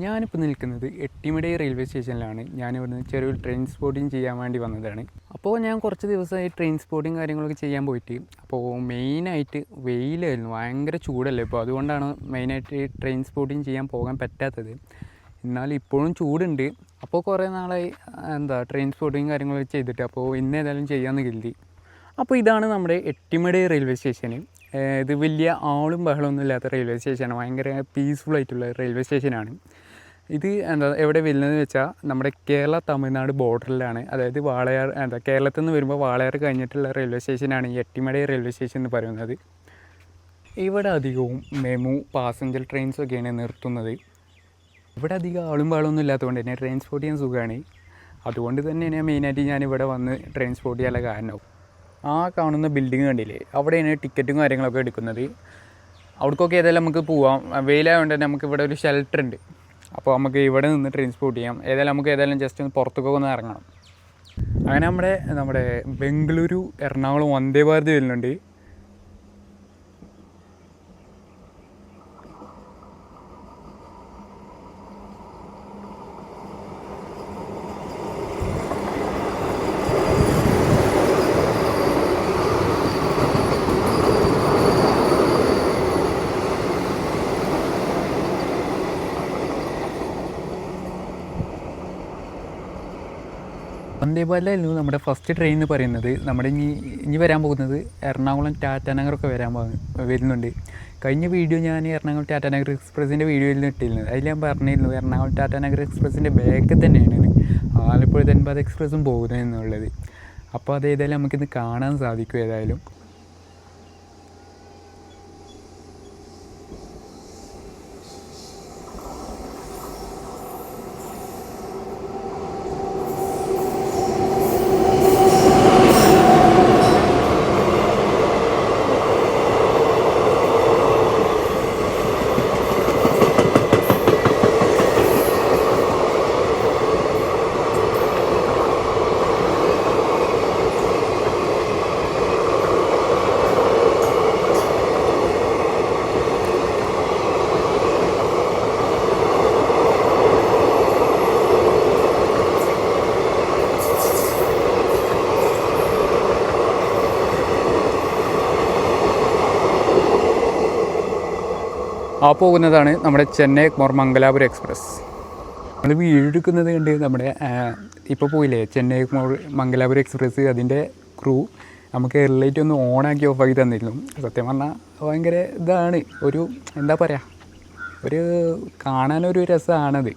ഞാനിപ്പോൾ നിൽക്കുന്നത് എട്ടിമടൈ റെയിൽവേ സ്റ്റേഷനിലാണ്. ഞാനിവിടുന്ന് ചെറിയൊരു ട്രെയിൻ സ്പോട്ടിങ് ചെയ്യാൻ വേണ്ടി വന്നതാണ്. അപ്പോൾ ഞാൻ കുറച്ച് ദിവസമായി ട്രെയിൻ സ്പോട്ടിങ് കാര്യങ്ങളൊക്കെ ചെയ്യാൻ പോയിട്ട്, അപ്പോൾ മെയിനായിട്ട് വെയിലായിരുന്നു, ഭയങ്കര ചൂടല്ലേ ഇപ്പോൾ, അതുകൊണ്ടാണ് മെയിനായിട്ട് ട്രെയിൻ സ്പോട്ടിങ് ചെയ്യാൻ പോകാൻ പറ്റാത്തത്. എന്നാൽ ഇപ്പോഴും ചൂടുണ്ട്. അപ്പോൾ കുറേ നാളായി ട്രെയിൻ സ്പോട്ടിങ് കാര്യങ്ങളൊക്കെ ചെയ്തിട്ട്, അപ്പോൾ ഇന്ന് ഏതായാലും ചെയ്യാമെന്ന് കരുതി. അപ്പോൾ ഇതാണ് നമ്മുടെ എട്ടിമടൈ റെയിൽവേ സ്റ്റേഷന്. ഇത് വലിയ ആളും ബഹളമൊന്നും ഇല്ലാത്ത റെയിൽവേ സ്റ്റേഷനാണ്, ഭയങ്കര പീസ്ഫുൾ ആയിട്ടുള്ള റെയിൽവേ സ്റ്റേഷനാണ്. ഇത് എവിടെ വരുന്നതെന്ന് വെച്ചാൽ നമ്മുടെ കേരള തമിഴ്നാട് ബോർഡറിലാണ്. അതായത് വാളയാർ കേരളത്തിൽ നിന്ന് വരുമ്പോൾ വാളയാർ കഴിഞ്ഞിട്ടുള്ള റെയിൽവേ സ്റ്റേഷനാണ് ഈ എട്ടിമടൈ റെയിൽവേ സ്റ്റേഷൻ എന്ന് പറയുന്നത്. ഇവിടെ അധികവും മെമു പാസഞ്ചർ ട്രെയിൻസൊക്കെയാണ് നിർത്തുന്നത്. ഇവിടെ അധികം ആളും ബഹളമൊന്നും ഇല്ലാത്തതുകൊണ്ട് തന്നെ ട്രെയിൻ സ്പോട്ട് ചെയ്യാൻ സുഖമാണ്. അതുകൊണ്ട് തന്നെയാണ് മെയിനായിട്ട് ഞാനിവിടെ വന്ന് ട്രെയിൻ സ്പോട്ട് ചെയ്യാനുള്ള കാരണം. ആ കാണുന്ന ബിൽഡിങ് കണ്ടില്ലേ, അവിടെയാണ് ടിക്കറ്റും കാര്യങ്ങളൊക്കെ എടുക്കുന്നത്. അവിടേക്കൊക്കെ ഏതായാലും നമുക്ക് പോവാം. വെയിലായതുകൊണ്ട് തന്നെ നമുക്ക് ഇവിടെ ഒരു ഷെൽട്ടർ ഉണ്ട്. അപ്പോൾ നമുക്ക് ഇവിടെ നിന്ന് ട്രെയിൻ സ്പോട്ട് ചെയ്യാം. ഏതായാലും ജസ്റ്റ് ഒന്ന് പുറത്തേക്കൊക്കെ ഒന്ന് ഇറങ്ങണം. അങ്ങനെ നമ്മുടെ ബംഗളൂരു എറണാകുളം വന്ദേ ഭാരത് വരുന്നുണ്ട്. വന്ദേ ഭാരതിലായിരുന്നു നമ്മുടെ ഫസ്റ്റ് ട്രെയിൻ എന്ന് പറയുന്നത്. നമ്മുടെ ഇനി വരാൻ പോകുന്നത് എറണാകുളം ടാറ്റാനഗറൊക്കെ വരുന്നുണ്ട്. കഴിഞ്ഞ വീഡിയോ ഞാൻ എറണാകുളം ടാറ്റാനഗർ എക്സ്പ്രസിൻ്റെ വീഡിയോയിൽ നിന്ന് ഇട്ടിരുന്നത്. അതിൽ ഞാൻ പറഞ്ഞിരുന്നു എറണാകുളം ടാറ്റാനഗർ എക്സ്പ്രസിൻ്റെ ബാക്കിൽ തന്നെയാണ് ആലപ്പുഴ ധൻബാദ് എക്സ്പ്രസ്സും പോകുന്നത് എന്നുള്ളത്. അപ്പോൾ അത് ഏതായാലും നമുക്കിന്ന് കാണാൻ സാധിക്കും. ഏതായാലും ആ പോകുന്നതാണ് നമ്മുടെ ചെന്നൈ മംഗലാപുരം എക്സ്പ്രസ്. നമ്മൾ വീടെടുക്കുന്നത് കണ്ട് നമ്മുടെ ഇപ്പോൾ പോയില്ലേ ചെന്നൈ മംഗലാപുരം എക്സ്പ്രസ്, അതിൻ്റെ ക്രൂ നമുക്ക് എയർലൈറ്റ് ഒന്ന് ഓണാക്കി ഓഫാക്കി തന്നിരുന്നു. സത്യം പറഞ്ഞാൽ ഭയങ്കര ഇതാണ്, ഒരു എന്താ പറയുക, ഒരു കാണാനൊരു രസമാണത്.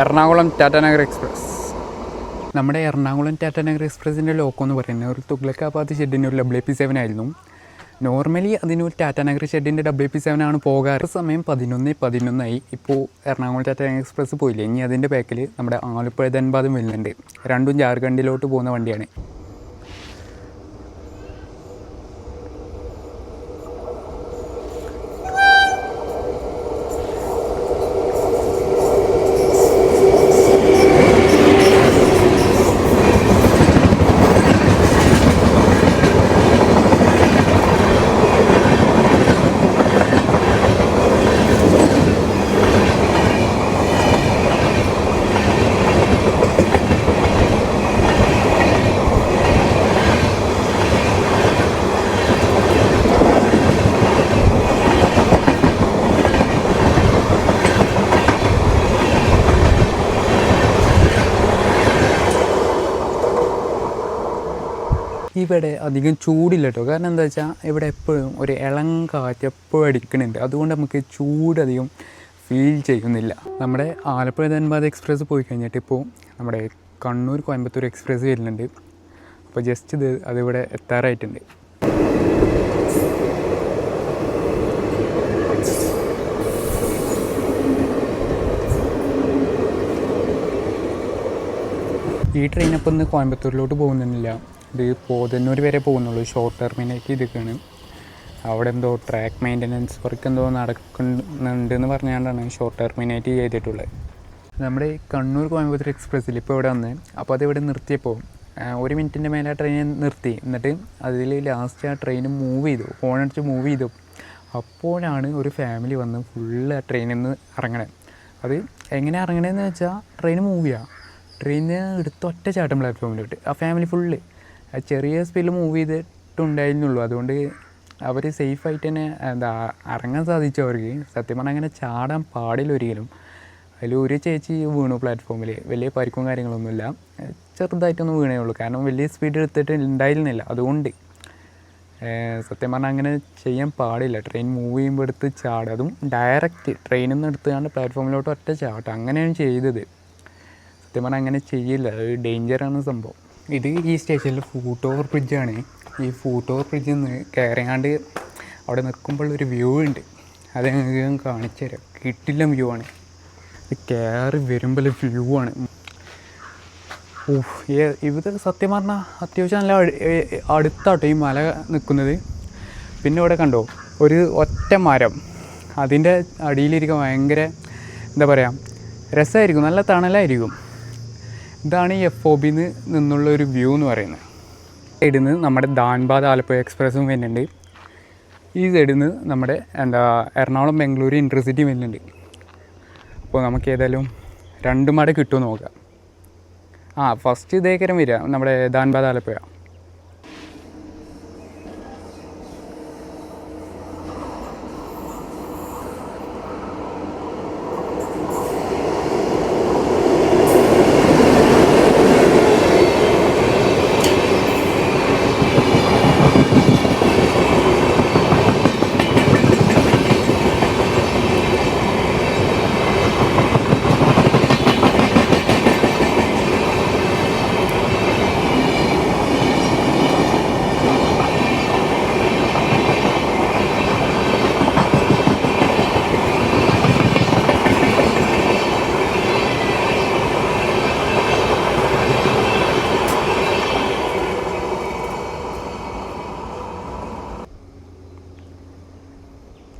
എറണാകുളം ടാറ്റാനഗർ എക്സ്പ്രസ്. നമ്മുടെ എറണാകുളം ടാറ്റാനഗർ എക്സ്പ്രസിൻ്റെ ലോക്കോ എന്ന് പറയുന്നത് ഒരു തുഗ്ലക്കാബാദ് ഷെഡിൻ്റെ ഒരു WP7 ആയിരുന്നു. നോർമലി അതിനൊരു ടാറ്റാനഗർ ഷെഡിൻ്റെ WP7 ആണ് പോകാറ്. സമയം 11:11 ഇപ്പോൾ എറണാകുളം ടാറ്റാനഗർ എക്സ്പ്രസ് പോയില്ലേ, ഇനി അതിൻ്റെ ബാക്കിൽ നമ്മുടെ ആലപ്പുഴ ധൻബാദും വരുന്നുണ്ട്. രണ്ടും ജാർഖണ്ഡിലോട്ട് പോകുന്ന വണ്ടിയാണ്. ഇവിടെ അധികം ചൂടില്ല കേട്ടോ. കാരണം എന്താ വെച്ചാൽ ഇവിടെ എപ്പോഴും ഒരു ഇളം കാറ്റ് എപ്പോഴും അടിക്കുന്നുണ്ട്. അതുകൊണ്ട് നമുക്ക് ചൂടധികം ഫീൽ ചെയ്യുന്നില്ല. നമ്മുടെ ആലപ്പുഴ ധൻബാദ് എക്സ്പ്രസ് പോയി കഴിഞ്ഞിട്ട് ഇപ്പോൾ നമ്മുടെ കണ്ണൂർ കോയമ്പത്തൂർ എക്സ്പ്രസ് വരുന്നുണ്ട്. അപ്പോൾ ജസ്റ്റ് അതിവിടെ എത്താറായിട്ടുണ്ട്. ഈ ട്രെയിൻ അപ്പോൾ ഇന്ന് കോയമ്പത്തൂരിലോട്ട് പോകുന്നില്ല. ഇത് പോതന്നൂർ വരെ പോകുന്നുള്ളൂ. ഷോർട്ട് ടെർമിനേറ്റ് ചെയ്തിരിക്കുകയാണ്. അവിടെ എന്തോ ട്രാക്ക് മെയിൻ്റനൻസ് വർക്ക് എന്തോ നടക്കുന്നുണ്ടെന്ന് പറഞ്ഞുകൊണ്ടാണ് ഷോർട്ട് ടെർമിനേറ്റ് ചെയ്തിട്ടുള്ളത്. നമ്മുടെ കണ്ണൂർ കോയമ്പത്തൂർ എക്സ്പ്രസ്സിൽ ഇപ്പോൾ ഇവിടെ വന്ന് അപ്പോൾ അതിവിടെ നിർത്തിയപ്പോൾ 1 മിനിറ്റിൻ്റെ മേലെ ആ ട്രെയിൻ നിർത്തി. എന്നിട്ട് അതിൽ ലാസ്റ്റ് ആ ട്രെയിൻ മൂവ് ചെയ്തു, ഹോണടിച്ച് മൂവ് ചെയ്തു. അപ്പോഴാണ് ഒരു ഫാമിലി വന്ന് ഫുള്ള് ആ ട്രെയിനിൽ നിന്ന് ഇറങ്ങണത്. അത് എങ്ങനെ ഇറങ്ങണതെന്ന് വെച്ചാൽ ട്രെയിൻ മൂവ് ചെയ്യുക, ട്രെയിനിന് എടുത്ത് ഒറ്റ ചാട്ടം പ്ലാറ്റ്ഫോമിലോട്ട്. ആ ഫാമിലി ഫുള്ള് ചെറിയ സ്പീഡിൽ മൂവ് ചെയ്തിട്ടുണ്ടായിരുന്നുള്ളൂ. അതുകൊണ്ട് അവർ സേഫായിട്ട് തന്നെ ഇറങ്ങാൻ സാധിച്ചു. അവർക്ക് സത്യം പറഞ്ഞാൽ അങ്ങനെ ചാടാൻ പാടില്ല ഒരിക്കലും. അതിൽ ഒരു ചേച്ചി വീണു പ്ലാറ്റ്ഫോമിൽ. വലിയ പരിക്കും കാര്യങ്ങളൊന്നുമില്ല, ചെറുതായിട്ടൊന്നും വീണേ ഉള്ളൂ. കാരണം വലിയ സ്പീഡ് എടുത്തിട്ട് ഉണ്ടായിരുന്നില്ല. അതുകൊണ്ട് സത്യം പറഞ്ഞാൽ അങ്ങനെ ചെയ്യാൻ പാടില്ല. ട്രെയിൻ മൂവ് ചെയ്യുമ്പോൾ എടുത്ത് ചാടുക, അതും ഡയറക്റ്റ് ട്രെയിനിൽ നിന്ന് എടുത്തുകൊണ്ട് പ്ലാറ്റ്ഫോമിലോട്ട് ഒറ്റ ചാട്ടം. അങ്ങനെയാണ് ചെയ്തത്. സത്യം പറഞ്ഞാൽ അങ്ങനെ ചെയ്യില്ല, അത് ഡേഞ്ചറാണ് സംഭവം. ഇത് ഈ സ്റ്റേഷനിൽ ഫൂട്ട് ഓവർ ബ്രിഡ്ജാണ്. ഈ ഫൂട്ട് ഓവർ ബ്രിഡ്ജിൽ നിന്ന് കയറിയാണ്ട് അവിടെ നിൽക്കുമ്പോഴൊരു വ്യൂ ഉണ്ട്. അത് ഞങ്ങൾക്ക് ഞാൻ കാണിച്ചു തരാം. കിട്ടില്ല വ്യൂ ആണ്. ഇത് കയറി വരുമ്പോൾ വ്യൂ ആണ്. ഇത് സത്യം പറഞ്ഞാൽ അത്യാവശ്യം നല്ല അടുത്താട്ടോ ഈ മല നിൽക്കുന്നത്. പിന്നെ ഇവിടെ കണ്ടോ ഒരു ഒറ്റ മരം, അതിൻ്റെ അടിയിലിരിക്കാൻ ഭയങ്കര എന്താ പറയുക രസമായിരിക്കും, നല്ല തണലായിരിക്കും. ഇതാണ് ഈ FOBന്ന് നിന്നുള്ള ഒരു വ്യൂ എന്ന് പറയുന്നത്. സൈഡിൽ നിന്ന് നമ്മുടെ ധാൻബാദ് ആലപ്പുഴ എക്സ്പ്രസ്സും വരുന്നുണ്ട്. ഈ സൈഡിൽ നിന്ന് നമ്മുടെ എറണാകുളം ബംഗളൂരു ഇൻ്റർസിറ്റി വരുന്നുണ്ട്. അപ്പോൾ നമുക്ക് ഏതായാലും 2 മട കിട്ടുമോ നോക്കാം. ഫസ്റ്റ് ഇതേക്കരം വരിക നമ്മുടെ ധാൻബാദ് ആലപ്പുഴ.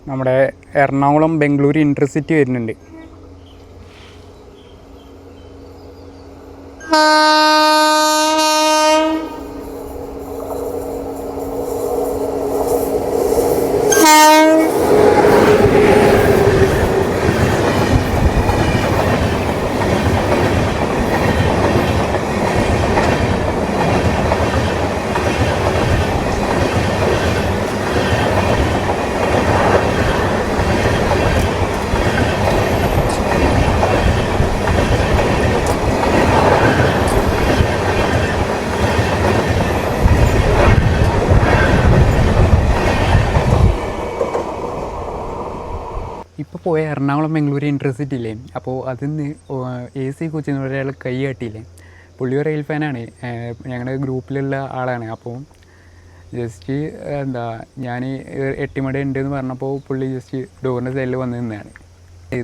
നമ്മുടെ എറണാകുളം ബംഗളൂരു ഇൻ്റർസിറ്റി വരുന്നുണ്ട്. ഇപ്പോൾ പോയ എറണാകുളം ബംഗളൂരു ഇൻ്റർസിറ്റി ഇല്ലേ, അപ്പോൾ അതിന്ന് AC കോച്ചിൽ നിന്ന് ഒരാൾ കൈ കാട്ടിയില്ലേ, പുള്ളി ഒരു റെയിൽ ഫാനാണ്, ഞങ്ങളുടെ ഗ്രൂപ്പിലുള്ള ആളാണ്. അപ്പോൾ ജസ്റ്റ് ഞാൻ 8 മട ഉണ്ടെന്ന് പറഞ്ഞപ്പോൾ പുള്ളി ജസ്റ്റ് ഡോറിൻ്റെ സൈഡിൽ വന്ന് നിന്നതാണ്.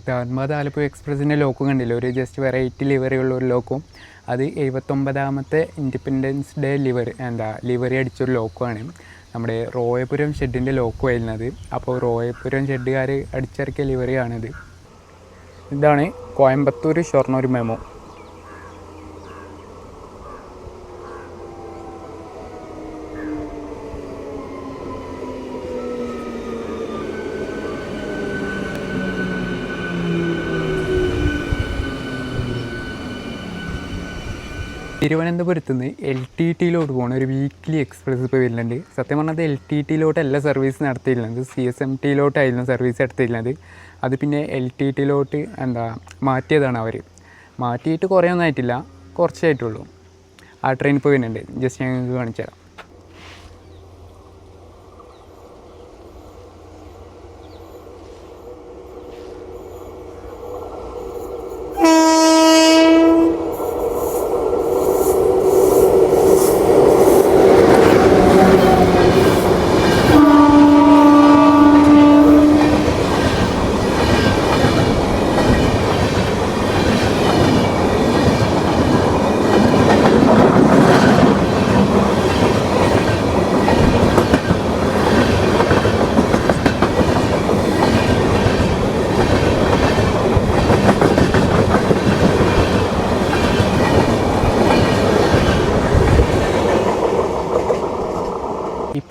ധാൻബാദ് ആലപ്പുഴ എക്സ്പ്രസിൻ്റെ ലോക്ക് കണ്ടില്ല, ഒരു ജസ്റ്റ് വെറൈറ്റി ലിവറിയുള്ള ഒരു ലോക്കും. അത് 79ാമത്തെ ഇൻഡിപെൻഡൻസ് ഡേ ലിവറി അടിച്ചൊരു ലോക്കുമാണ്. നമ്മുടെ റോയപുരം ഷെഡിൻ്റെ ലോക്ക് വരുന്നത്. അപ്പോൾ റോയപുരം ഷെഡുകാർ അടിച്ചിറക്കിയ ലിവറിയാണിത്. ഇതാണ് കോയമ്പത്തൂർ ഷൊർണൂർ മെമോ. തിരുവനന്തപുരത്ത് നിന്ന് LTTയിലോട്ട് പോകുന്ന ഒരു വീക്ക്ലി എക്സ്പ്രസ് ഇപ്പോൾ വരുന്നുണ്ട്. സത്യം പറഞ്ഞാൽ LTTയിലോട്ടല്ല സർവീസ് നടത്തിയിരുന്നത്, CSMTയിലോട്ടായിരുന്നു സർവീസ് നടത്തിയിരുന്നത്. അത് പിന്നെ LTTയിലോട്ട് മാറ്റിയതാണ് അവർ. മാറ്റിയിട്ട് കുറേ ഒന്നും ആയിട്ടില്ല, കുറച്ചായിട്ടുള്ളൂ. ആ ട്രെയിൻ ഇപ്പോൾ വരുന്നുണ്ട്, ജസ്റ്റ് ഞങ്ങൾക്ക് കാണിച്ചു തരാം.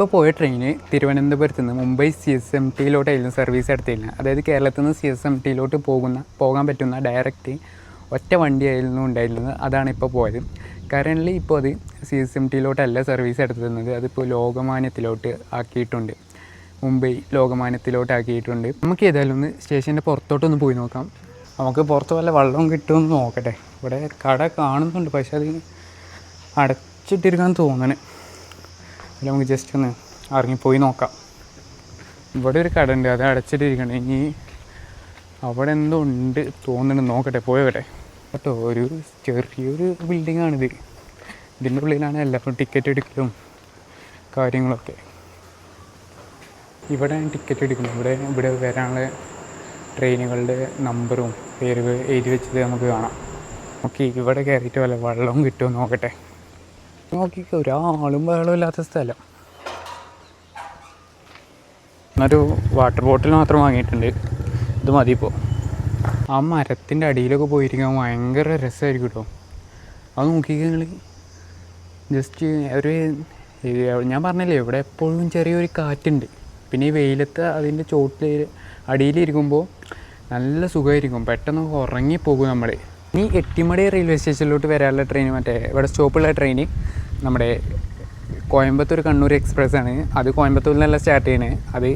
ഞാനിപ്പോൾ പോയ ട്രെയിന് തിരുവനന്തപുരത്ത് നിന്ന് മുംബൈ CSMTയിലോട്ടായിരുന്നു സർവീസ് എടുത്തിരുന്നത്. അതായത് കേരളത്തിൽ നിന്ന് CSMTയിലോട്ട് പോകാൻ പറ്റുന്ന ഡയറക്റ്റ് ഒറ്റ വണ്ടിയായിരുന്നു ഉണ്ടായിരുന്നത്. അതാണ് ഇപ്പോൾ പോയത്. കറൻ്റ്ലി ഇപ്പോൾ അത് CSMTയിലോട്ടല്ല സർവീസ് എടുത്തിരുന്നത്, അതിപ്പോൾ ലോകമാന്യത്തിലോട്ട് ആക്കിയിട്ടുണ്ട്. മുംബൈ ലോകമാന്യത്തിലോട്ട് ആക്കിയിട്ടുണ്ട്. നമുക്ക് ഏതായാലും ഒന്ന് സ്റ്റേഷൻ്റെ പുറത്തോട്ടൊന്ന് പോയി നോക്കാം. നമുക്ക് പുറത്ത് വല്ല വെള്ളവും കിട്ടുമെന്ന് നോക്കട്ടെ. ഇവിടെ കട കാണുന്നുണ്ട്, പക്ഷെ അത് അടച്ചിട്ടിരിക്കാൻ തോന്നണേ. അതിൽ നമുക്ക് ജസ്റ്റ് ഒന്ന് ഇറങ്ങിപ്പോയി നോക്കാം. ഇവിടെ ഒരു കട ഉണ്ട്, അത് അടച്ചിട്ടിരിക്കണേ. ഇനി അവിടെ എന്തോ ഉണ്ട് തോന്നുന്നുണ്ട്, നോക്കട്ടെ, പോയോട്ടെ കേട്ടോ. ഒരു ചെറിയൊരു ബിൽഡിങ്ങാണിത്. ഇതിൻ്റെ ഉള്ളിലാണ് എല്ലാവരും ടിക്കറ്റ് എടുക്കലും കാര്യങ്ങളൊക്കെ. ഇവിടെ ടിക്കറ്റ് എടുക്കുന്നത്, ഇവിടെ വരാനുള്ള ട്രെയിനുകളുടെ നമ്പറും പേര് എഴുതി വെച്ചത് നമുക്ക് കാണാം. ഓക്കെ, ഇവിടെ കയറിയിട്ട് വല്ല വെള്ളവും കിട്ടുമോ നോക്കട്ടെ. നോക്കിക്കോ, ഒരാളും വെള്ളവും ഇല്ലാത്ത സ്ഥലം. എന്നൊരു വാട്ടർ ബോട്ടിൽ മാത്രം വാങ്ങിയിട്ടുണ്ട്, ഇത് മതി ഇപ്പോൾ. ആ മരത്തിൻ്റെ അടിയിലൊക്കെ പോയിരിക്കാൻ ഭയങ്കര രസമായിരിക്കും കേട്ടോ. അത് നോക്കിക്കുക നിങ്ങൾ. ജസ്റ്റ് ഞാൻ പറഞ്ഞില്ലേ, ഇവിടെ എപ്പോഴും ചെറിയൊരു കാറ്റുണ്ട്. പിന്നെ ഈ വെയിലത്ത് അതിൻ്റെ ചോട്ടിൽ അടിയിലിരിക്കുമ്പോൾ നല്ല സുഖമായിരിക്കും, പെട്ടെന്ന് ഉറങ്ങിപ്പോകും നമ്മൾ. ഇനി എട്ടിമടി റെയിൽവേ സ്റ്റേഷനിലോട്ട് വരാനുള്ള ട്രെയിൻ, മറ്റേ ഇവിടെ സ്റ്റോപ്പുള്ള ട്രെയിൻ നമ്മുടെ കോയമ്പത്തൂർ കണ്ണൂർ എക്സ്പ്രസ് ആണ്. അത് കോയമ്പത്തൂരിൽ നിന്നല്ല സ്റ്റാർട്ട് ചെയ്യുന്നത്, അത്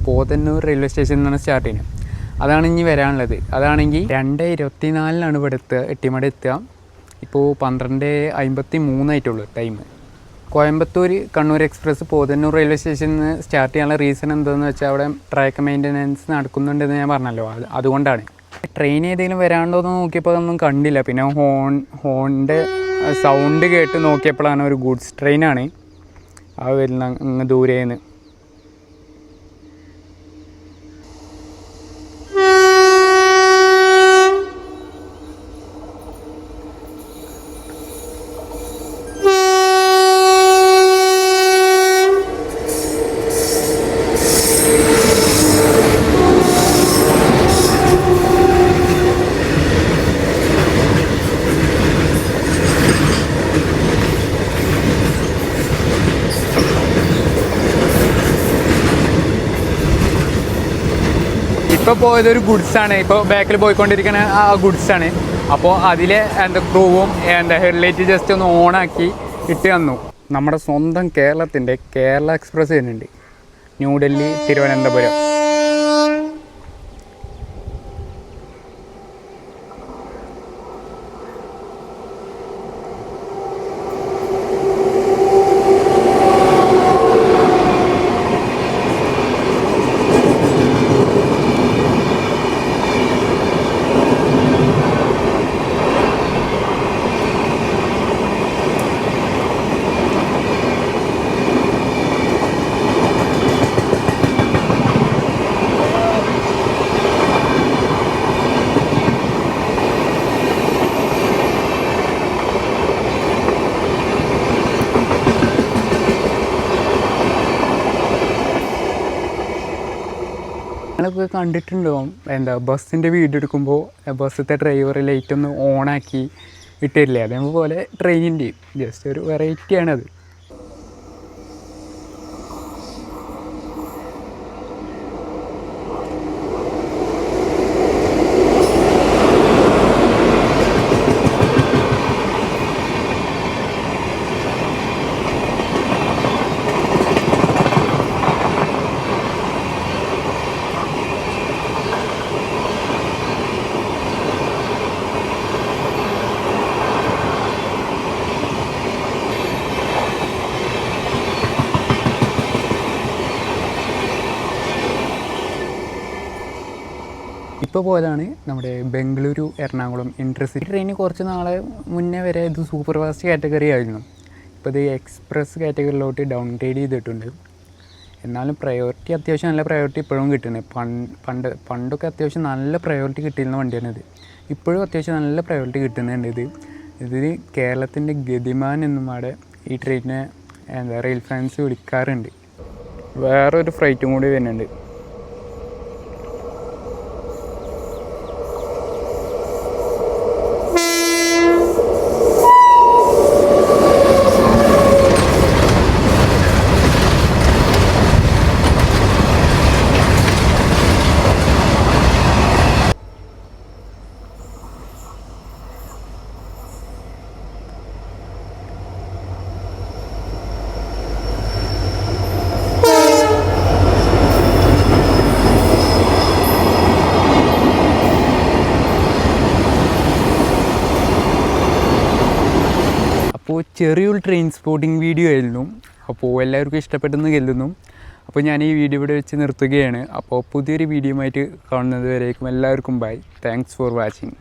പോതന്നൂർ റെയിൽവേ സ്റ്റേഷനിൽ നിന്നാണ് സ്റ്റാർട്ട് ചെയ്യുന്നത്. അതാണ് ഇനി വരാനുള്ളത്. അതാണെങ്കിൽ 2:24 ഇവിടെ എത്തുക, എട്ടിമടി എത്തുക. ഇപ്പോൾ 12:53 time. Coimbatore Kannur express Podanur railway സ്റ്റേഷനിൽ നിന്ന് സ്റ്റാർട്ട് ചെയ്യാനുള്ള റീസൺ എന്താണെന്ന് വെച്ചാൽ അവിടെ ട്രാക്ക് മെയിൻ്റനൻസ് നടക്കുന്നുണ്ടെന്ന് ഞാൻ പറഞ്ഞല്ലോ, അതുകൊണ്ടാണ്. ട്രെയിൻ ഏതെങ്കിലും വരാണ്ടോ എന്ന് നോക്കിയപ്പോൾ അതൊന്നും കണ്ടില്ല. പിന്നെ ഹോണിൻ്റെ സൗണ്ട് കേട്ട് നോക്കിയപ്പോഴാണ് ഒരു ഗുഡ്സ് ട്രെയിനാണ് ആ വരുന്ന അങ്ങ് ദൂരേന്ന്. ഇപ്പോൾ പോയതൊരു ഗുഡ്സാണ്, ഇപ്പോൾ ബാക്കിൽ പോയിക്കൊണ്ടിരിക്കുന്ന ആ ഗുഡ്സാണ്. അപ്പോൾ അതിലെ ക്രൂവും ഹെഡ്ലൈറ്റ് ജസ്റ്റ് ഒന്ന് ഓണാക്കി ഇട്ട് തന്നു. നമ്മുടെ സ്വന്തം കേരളത്തിൻ്റെ കേരള എക്സ്പ്രസ് വരുന്നുണ്ട്, ന്യൂഡൽഹി തിരുവനന്തപുരം. നിങ്ങളൊക്കെ കണ്ടിട്ടുണ്ടോ ബസ്സിൻ്റെ വീഡിയോ എടുക്കുമ്പോൾ ബസ്സിലത്തെ ഡ്രൈവർ ലൈറ്റ് ഒന്ന് ഓണാക്കി ഇട്ടില്ലേ, അതേപോലെ ട്രെയിനിൻ്റെ ജസ്റ്റ് ഒരു വെറൈറ്റിയാണത്. ഇപ്പോൾ പോയതാണ് നമ്മുടെ ബംഗളൂരു എറണാകുളം ഇൻട്രസിറ്റി ട്രെയിൻ. കുറച്ച് നാളെ മുന്നേ വരെ ഇത് സൂപ്പർ ഫാസ്റ്റ് കാറ്റഗറി ആയിരുന്നു. ഇപ്പോൾ ഇത് എക്സ്പ്രസ് കാറ്റഗറിയിലോട്ട് ഡൗൺ ഗ്രേഡ് ചെയ്തിട്ടുണ്ട്. എന്നാലും പ്രയോറിറ്റി അത്യാവശ്യം നല്ല പ്രയോറിറ്റി ഇപ്പോഴും കിട്ടുന്നത്. പണ്ടൊക്കെ അത്യാവശ്യം നല്ല പ്രയോറിറ്റി കിട്ടിയിരുന്ന വണ്ടിയാണിത്. ഇപ്പോഴും അത്യാവശ്യം നല്ല പ്രയോറിറ്റി കിട്ടുന്നുണ്ട്. ഇതിന് കേരളത്തിൻ്റെ ഗതിമാൻ എന്നും അവിടെ ഈ ട്രെയിനിനെ റെയിൽ ഫാൻസ് വിളിക്കാറുണ്ട്. വേറൊരു ഫ്ലൈറ്റും കൂടി വരുന്നുണ്ട്. ചെറിയൊരു ട്രെയിൻ സ്പോട്ടിംഗ് വീഡിയോ ആയിരുന്നു. അപ്പോൾ എല്ലാവർക്കും ഇഷ്ടപ്പെട്ടെന്ന് കരുതുന്നു. അപ്പോൾ ഞാൻ ഈ വീഡിയോ ഇവിടെ വെച്ച് നിർത്തുകയാണ്. അപ്പോൾ പുതിയൊരു വീഡിയോ ആയിട്ട് കാണുന്നത് വരേക്കും എല്ലാവർക്കും ബൈ. Thanks for watching.